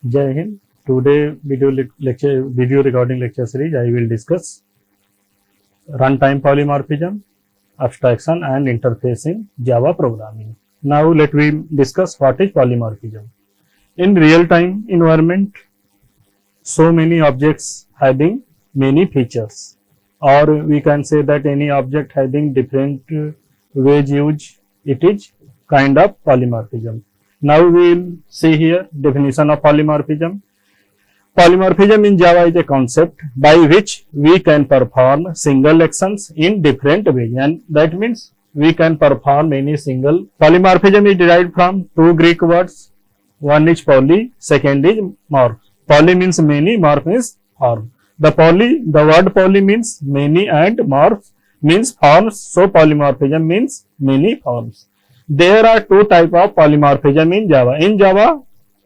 Jai Hind. Today video recording lecture series I will discuss runtime polymorphism, abstraction and interface in Java programming. Now let me discuss what is polymorphism. In real time environment, so many objects having many features, or we can say that any object having different ways used, it is kind of polymorphism. Now we will see here definition of polymorphism. Polymorphism in Java is a concept by which we can perform single actions in different ways, and that means we can perform any single. Polymorphism is derived from two Greek words. One is poly, second is morph. Poly means many, morph means form. The word poly means many and morph means forms. So polymorphism means many forms. There are two types of polymorphism in Java. In Java,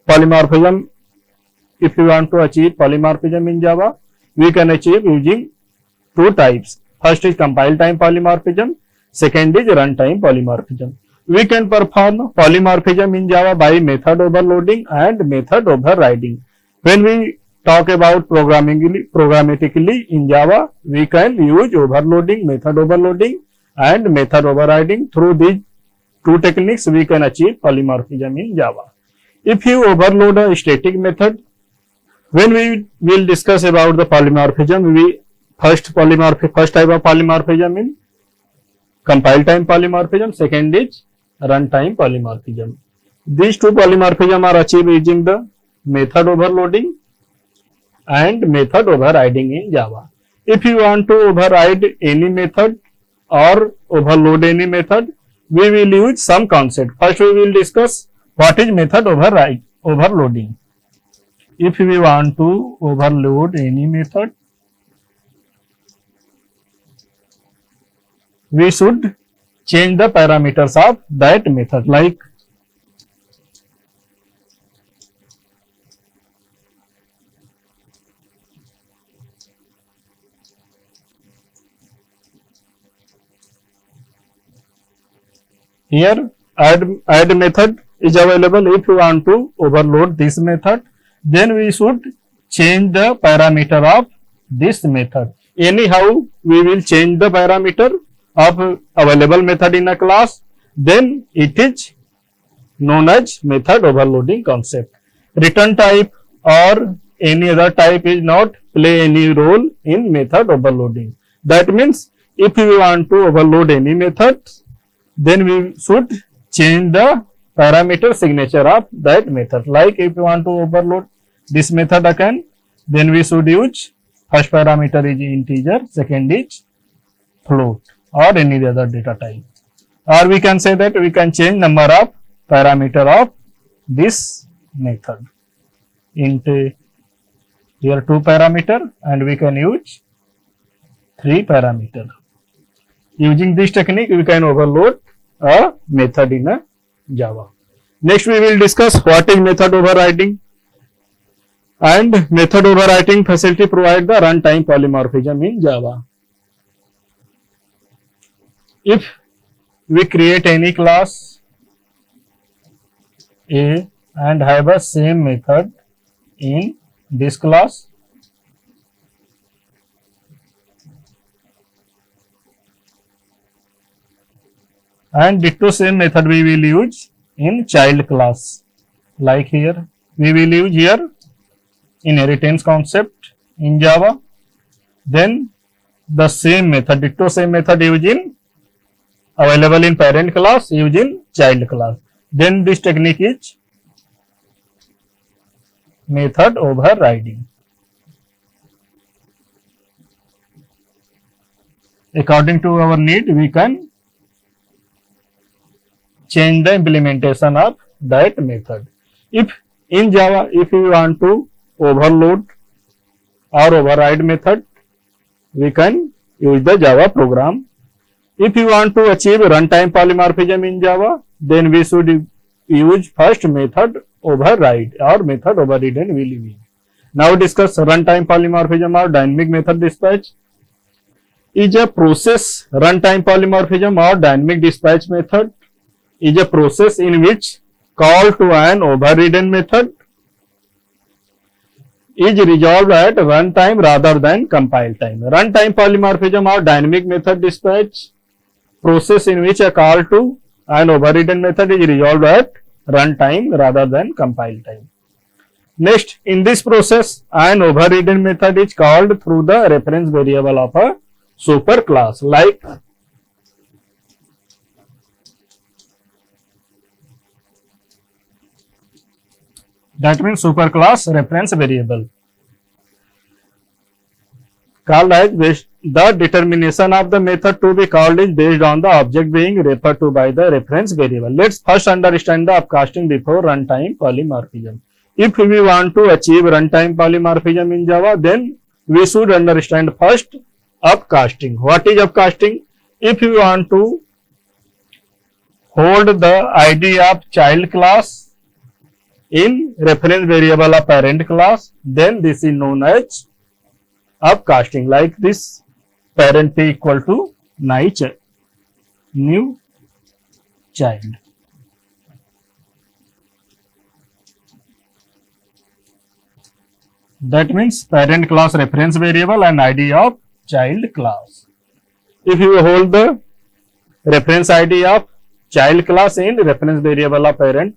polymorphism, if you want to achieve polymorphism in Java, we can achieve using two types. First is compile time polymorphism, second is runtime polymorphism. We can perform polymorphism in Java by method overloading and method overriding. When we talk about programmatically in Java, we can use overloading, method overloading and method overriding. Through these two techniques, we can achieve polymorphism in Java. If you overload a static method, when we will discuss about the polymorphism, first type of polymorphism in compile time polymorphism, second is runtime polymorphism. These two polymorphism are achieved using the method overloading and method overriding in Java. If you want to override any method or overload any method, we will use some concept. First we will discuss what is method overloading. If we want to overload any method, we should change the parameters of that method, like here add method is available. If you want to overload this method, then we should change the parameter of this method. Anyhow, we will change the parameter of available method in a class, then it is known as method overloading concept. Return type or any other type is not play any role in method overloading. That means if we want to overload any method, then we should change the parameter signature of that method. Like if you want to overload this method again, then we should use first parameter is integer, second is float or any other data type. Or we can say that we can change number of parameter of this method. Int here 2 parameter and we can use 3 parameter. Using this technique, we can overload a method in a Java. Next we will discuss what is method overriding, and method overriding facility provide the runtime polymorphism in Java. If we create any class A and have a same method in this class, and ditto same method we will use in child class, like here we will use here inheritance concept in Java, then the same method, ditto same method used in available in parent class, used in child class. Then this technique is method overriding. According to our need, we can change the implementation of that method. If in Java, if you want to overload or override method, we can use the Java program. If you want to achieve runtime polymorphism in Java, then we should use first method override or method overridden will use. Now discuss runtime polymorphism or dynamic method dispatch. Is a process. Runtime polymorphism or dynamic dispatch method is a process in which call to an overridden method is resolved at runtime rather than compile time. Runtime polymorphism or dynamic method dispatch process in which a call to an overridden method is resolved at runtime rather than compile time. Next, in this process, an overridden method is called through the reference variable of a superclass. Like that means superclass reference variable called as the determination of the method to be called is based on the object being referred to by the reference variable. Let's first understand the upcasting before runtime polymorphism. If we want to achieve runtime polymorphism in Java, then we should understand first upcasting. What is upcasting? If you want to hold the ID of child class in reference variable of parent class, then this is known as upcasting. Like this, parent p equal to new child. That means parent class reference variable and ID of child class. If you hold the reference ID of child class in reference variable of parent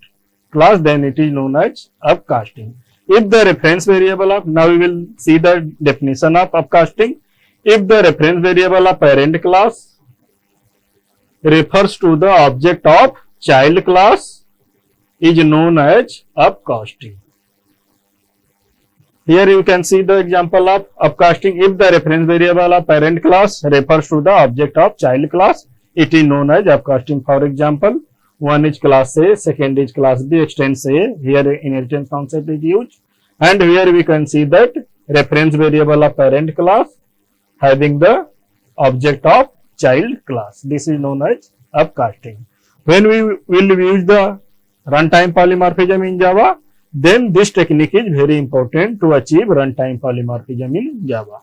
class, then it is known as upcasting. If the reference variable of, now we will see the definition of upcasting. If the reference variable of parent class refers to the object of child class, is known as upcasting. Here you can see the example of upcasting. If the reference variable of parent class refers to the object of child class, it is known as upcasting. For example, one is class A, second is class B, extends A. Here inheritance concept is used. And here we can see that reference variable of parent class having the object of child class. This is known as upcasting. When we will use the runtime polymorphism in Java, then this technique is very important to achieve runtime polymorphism in Java.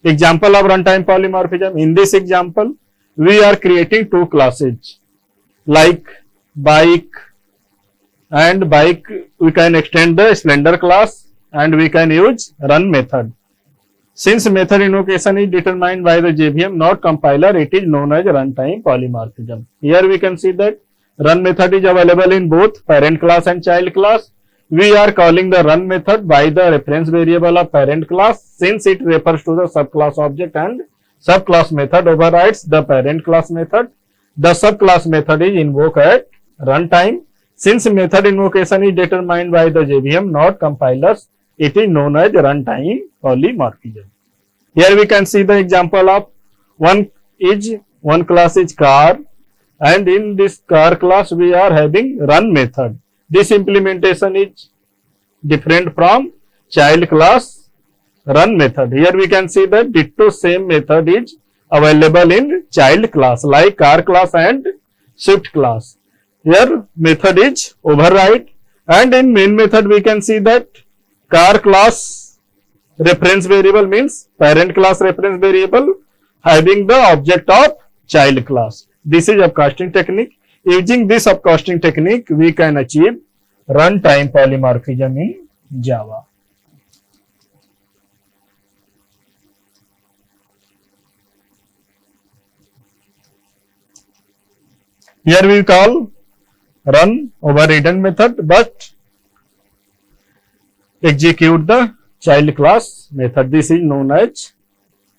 Example of runtime polymorphism. In this example, we are creating two classes like bike, and bike we can extend the Splendor class and we can use run method. Since method invocation is determined by the JVM, not compiler, it is known as runtime polymorphism. Here we can see that run method is available in both parent class and child class. We are calling the run method by the reference variable of parent class since it refers to the subclass object and subclass method overrides the parent class method. The subclass method is invoked at runtime. Since method invocation is determined by the JVM, not compilers, it is known as runtime polymorphism. Here we can see the example of one class is car, and in this car class we are having run method. This implementation is different from child class run method. Here we can see that ditto same method is available in child class like car class and shift class. Here method is override, and in main method we can see that car class reference variable means parent class reference variable having the object of child class. This is upcasting technique. Using this upcasting technique, we can achieve runtime polymorphism in Java. Here we call run overridden method, but execute the child class method. This is known as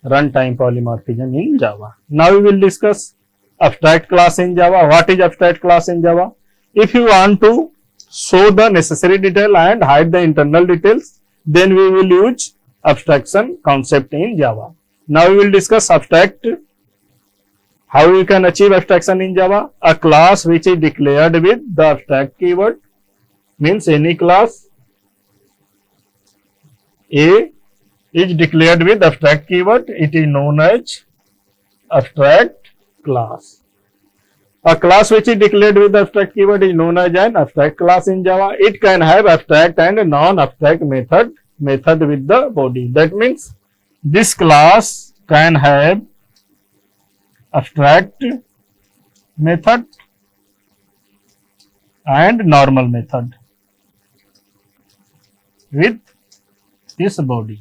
runtime polymorphism in Java. Now we will discuss abstract class in Java. What is abstract class in Java? If you want to show the necessary detail and hide the internal details, then we will use abstraction concept in Java. Now we will discuss abstract. How we can achieve abstraction in Java? A class which is declared with the abstract keyword means any class A is declared with abstract keyword, it is known as abstract class. A class which is declared with abstract keyword is known as an abstract class in Java. It can have abstract and non-abstract method with the body. That means this class can have abstract method and normal method with is body.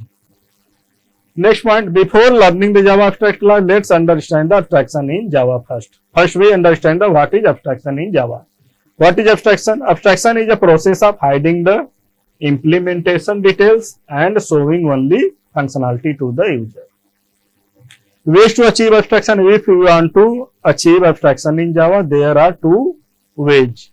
Next point, before learning the Java abstract class, let's understand the abstraction in Java first. First we understand the what is abstraction in Java. What is abstraction? Abstraction is a process of hiding the implementation details and showing only functionality to the user. Ways to achieve abstraction. If you want to achieve abstraction in Java, there are two ways.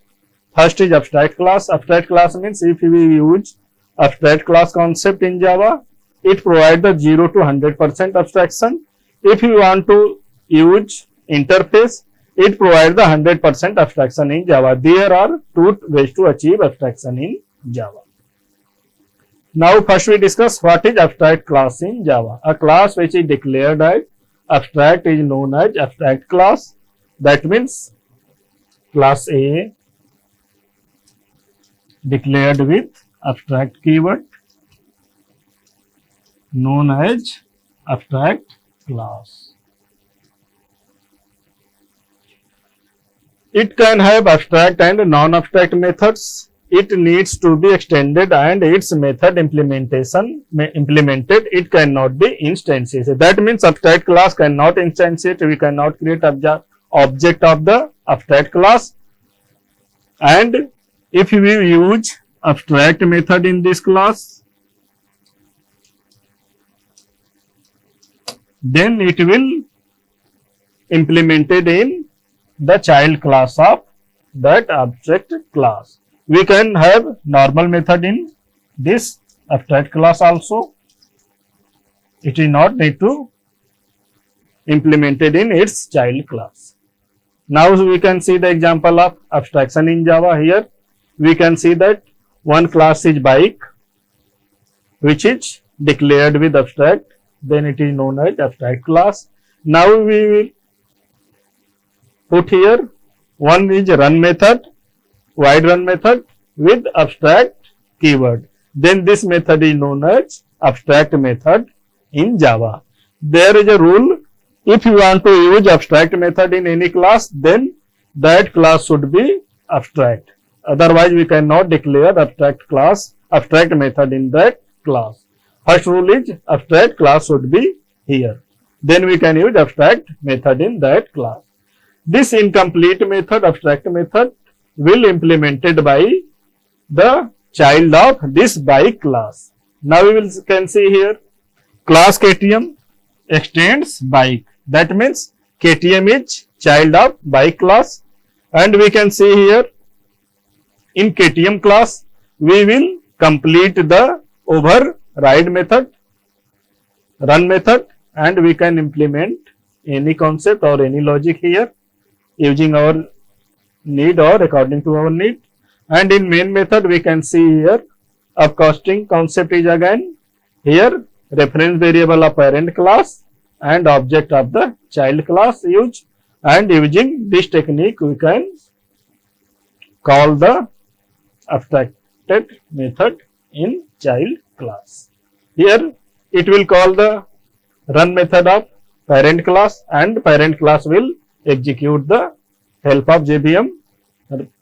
First is abstract class. Abstract class means if we use abstract class concept in Java, it provides the 0 to 100% abstraction. If you want to use interface, it provides the 100% abstraction in Java. There are two ways to achieve abstraction in Java. Now first we discuss what is abstract class in Java. A class which is declared as abstract is known as abstract class. That means class A declared with abstract keyword known as abstract class. It can have abstract and non-abstract methods. It needs to be extended and its method implemented. It cannot be instantiated. That means abstract class cannot instantiate. We cannot create object of the abstract class. And if we use abstract method in this class, then it will implemented in the child class of that abstract class. We can have normal method in this abstract class also. It is not need to implemented in its child class. Now we can see the example of abstraction in Java. Here we can see that one class is bike, which is declared with abstract, then it is known as abstract class. Now we will put here one is run method, wide run method with abstract keyword. Then this method is known as abstract method in Java. There is a rule, if you want to use abstract method in any class, then that class should be abstract. Otherwise we cannot declare abstract method in that class. First rule is abstract class should be here. Then we can use abstract method in that class. This incomplete method, abstract method, will implemented by the child of this bike class. Now we can see here class KTM extends bike. That means KTM is child of bike class, and we can see here in KTM class we will complete the override method, run method, and we can implement any concept or any logic here using our need or according to our need. And in main method we can see here upcasting concept is again here reference variable of parent class and object of the child class use, and using this technique we can call the abstracted method in child class. Here it will call the run method of parent class, and parent class will execute the help of JVM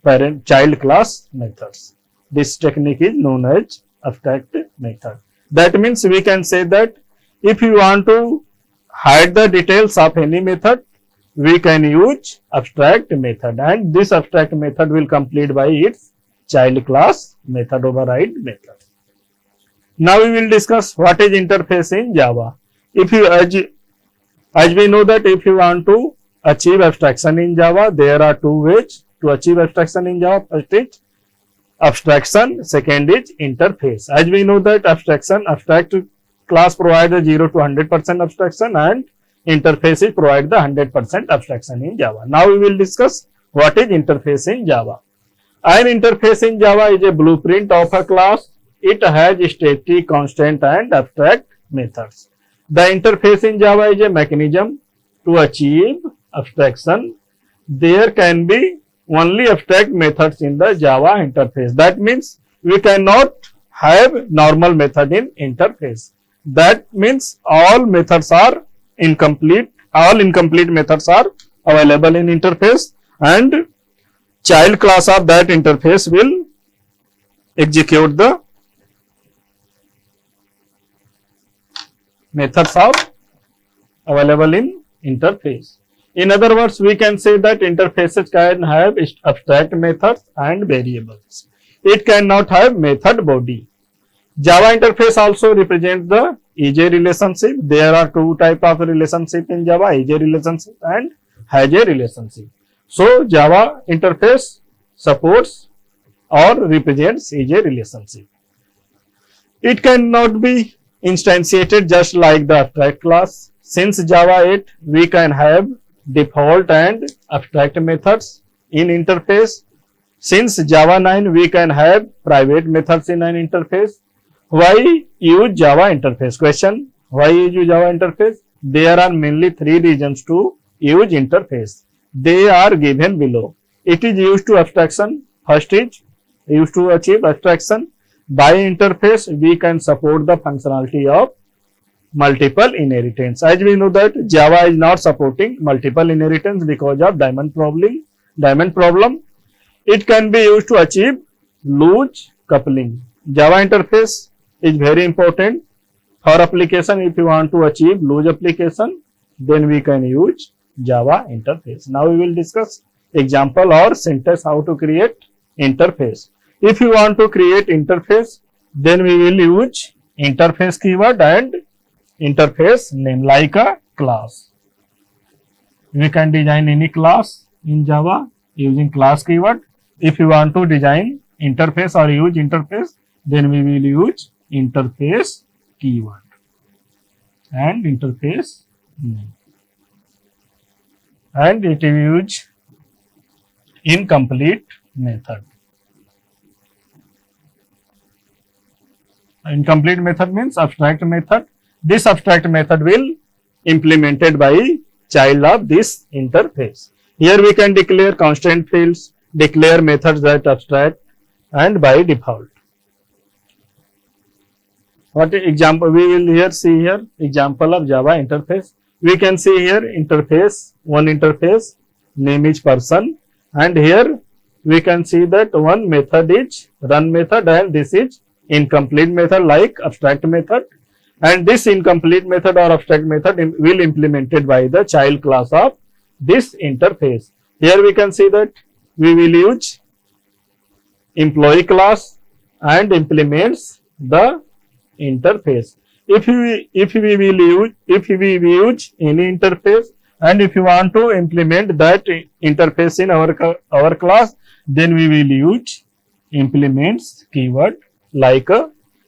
parent child class methods. This technique is known as abstract method. That means we can say that if you want to hide the details of any method, we can use abstract method, and this abstract method will complete by its child class method, override method. Now we will discuss what is interface in Java. If you as we know that if you want to achieve abstraction in Java, there are two ways to achieve abstraction in Java. First is abstraction, second is interface. As we know that abstract class provides a 0 to 100% abstraction, and interface is provide the 100% abstraction in Java. Now we will discuss what is interface in Java. An interface in Java is a blueprint of a class. It has static, constant, and abstract methods. The interface in Java is a mechanism to achieve abstraction. There can be only abstract methods in the Java interface. That means we cannot have normal method in interface. That means all methods are incomplete. All incomplete methods are available in interface, and child class of that interface will execute the methods of available in interface. In other words, we can say that interfaces can have abstract methods and variables. It cannot have method body. Java interface also represents the EJ relationship. There are two types of relationship in Java, EJ relationship and has a relationship. So Java interface supports or represents EJ relationship. It cannot be instantiated just like the abstract class. Since Java 8, we can have default and abstract methods in interface. Since Java 9, we can have private methods in an interface. Why use Java interface? Question: why use Java interface? There are mainly three reasons to use interface. They are given below. It is used to abstraction. First is used to achieve abstraction. By interface, we can support the functionality of multiple inheritance. As we know that Java is not supporting multiple inheritance because of diamond problem. It can be used to achieve loose coupling. Java interface is very important for application. If you want to achieve loose application, then we can use Java interface. Now we will discuss example or syntax how to create interface. If you want to create interface, then we will use interface keyword and interface name like a class. We can design any class in Java using class keyword. If you want to design interface or use interface, then we will use interface keyword and interface name. And it will use incomplete method. Incomplete method means abstract method. This abstract method will implemented by child of this interface. Here we can declare constant fields, declare methods that abstract and by default. What example we will here see here example of Java interface. We can see here interface, one interface, name is person, and here we can see that one method is run method and this is incomplete method like abstract method, and this incomplete method or abstract method will implemented by the child class of this interface. Here we can see that we will use employee class and implements the interface. If we will use any interface, and if you want to implement that interface in our class, then we will use implements keyword like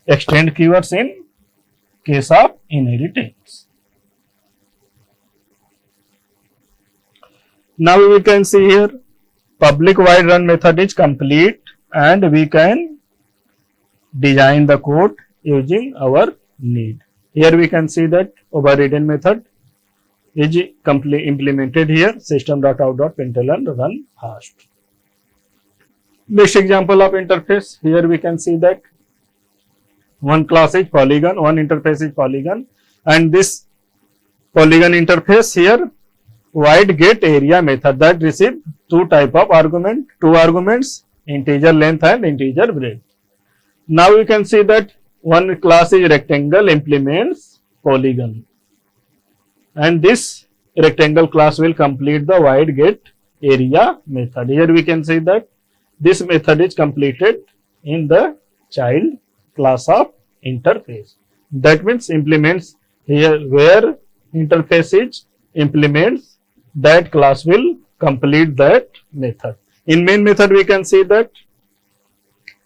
extend keywords in case of inheritance. Now we can see here public void run method is complete and we can design the code using our need. Here we can see that overridden method is implemented here system.out.println run fast. Next example of interface, here we can see that one class is polygon, one interface is polygon, and this polygon interface here void get area method that receive two arguments, integer length and integer breadth. Now you can see that one class is rectangle implements polygon, and this rectangle class will complete the void get area method. Here we can see that this method is completed in the child class of interface. That means implements here where interface is implements, that class will complete that method. In main method we can see that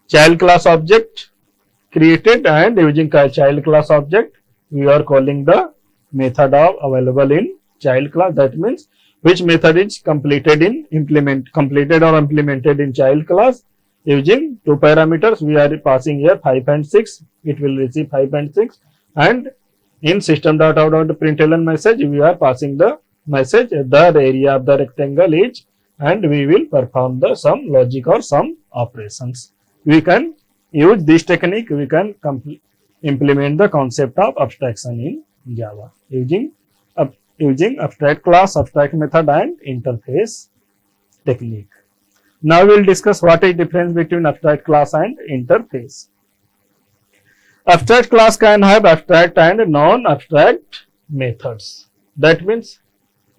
child class object created, and using child class object we are calling the method of available in child class. That means which method is completed in completed or implemented in child class. Using two parameters we are passing here 5 and 6, it will receive 5 and 6, and in system.out.println message we are passing the message the area of the rectangle is, and we will perform the some logic or some operations. We can use this technique, we can implement the concept of abstraction in Java using abstract class, abstract method and interface technique. Now we will discuss what is difference between abstract class and interface. Abstract class can have abstract and non-abstract methods. That means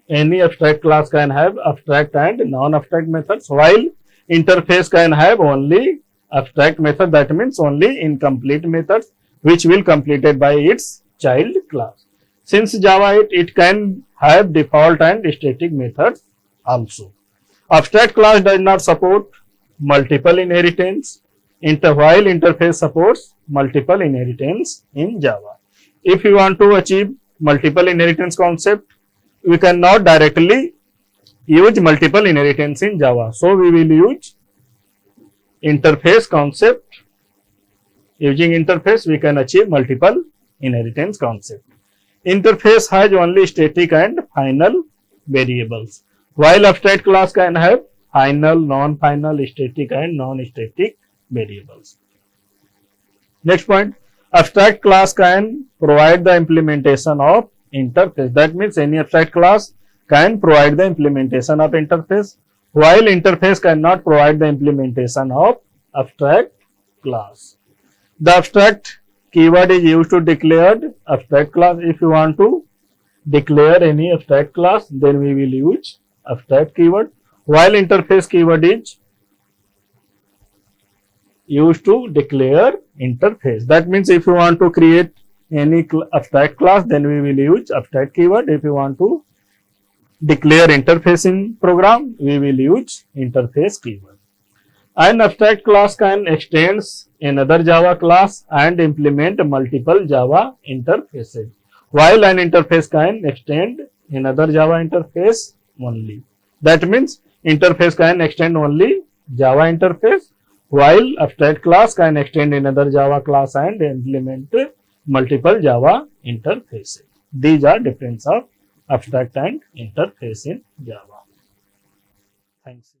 any abstract class can have abstract and non-abstract methods, while interface can have only abstract method. That means only incomplete methods which will completed by its child class. Since Java it can have default and static methods also. Abstract class does not support multiple inheritance, while interface supports multiple inheritance in Java. If you want to achieve multiple inheritance concept, we cannot directly use multiple inheritance in Java. So we will use interface concept. Using interface, we can achieve multiple inheritance concept. Interface has only static and final variables, while abstract class can have final, non-final, static and non-static variables. Next point, abstract class can provide the implementation of interface. That means any abstract class can provide the implementation of interface, while interface cannot provide the implementation of abstract class. The abstract keyword is used to declare abstract class. If you want to declare any abstract class, then we will use abstract keyword, while interface keyword is used to declare interface. That means if you want to create any abstract class, then we will use abstract keyword. If you want to declare interface in program, we will use interface keyword. An abstract class can extend another Java class and implement multiple Java interfaces, while an interface can extend another Java interface only. That means interface can extend only Java interface, while abstract class can extend another Java class and implement multiple Java interfaces. These are difference of abstract and interface in Java. Thanks.